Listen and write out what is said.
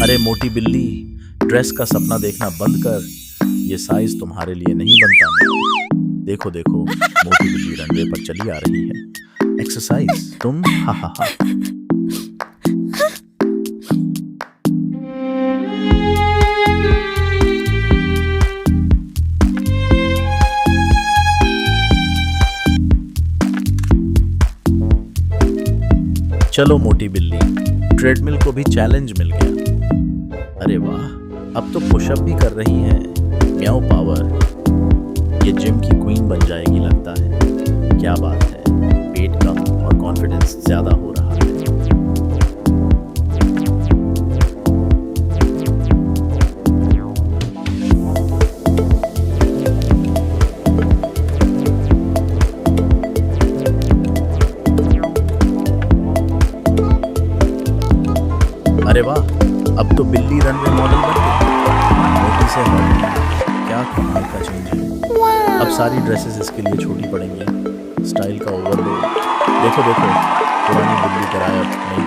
अरे मोटी बिल्ली, ड्रेस का सपना देखना बंद कर। ये साइज तुम्हारे लिए नहीं बनता मैं। देखो देखो, मोटी बिल्ली रनवे पर चली आ रही है। एक्सरसाइज तुम, हा हा हा। चलो मोटी बिल्ली, ट्रेडमिल को भी चैलेंज मिल गया। अरे वाह, अब तो पुशअप भी कर रही है। म्याऊ पावर, ये जिम की क्वीन बन जाएगी लगता है। क्या बात है, पेट कम और कॉन्फिडेंस ज्यादा हो रहा है। अरे वाह, अब तो बिल्ली रनवे मॉडल बन गई। मोटी से हट, क्या कमाल का चेंज है। अब सारी ड्रेसेस इसके लिए छोटी पड़ेंगी। स्टाइल का ओवरलोड। देखो देखो, पुरानी बिल्ली गायब, नई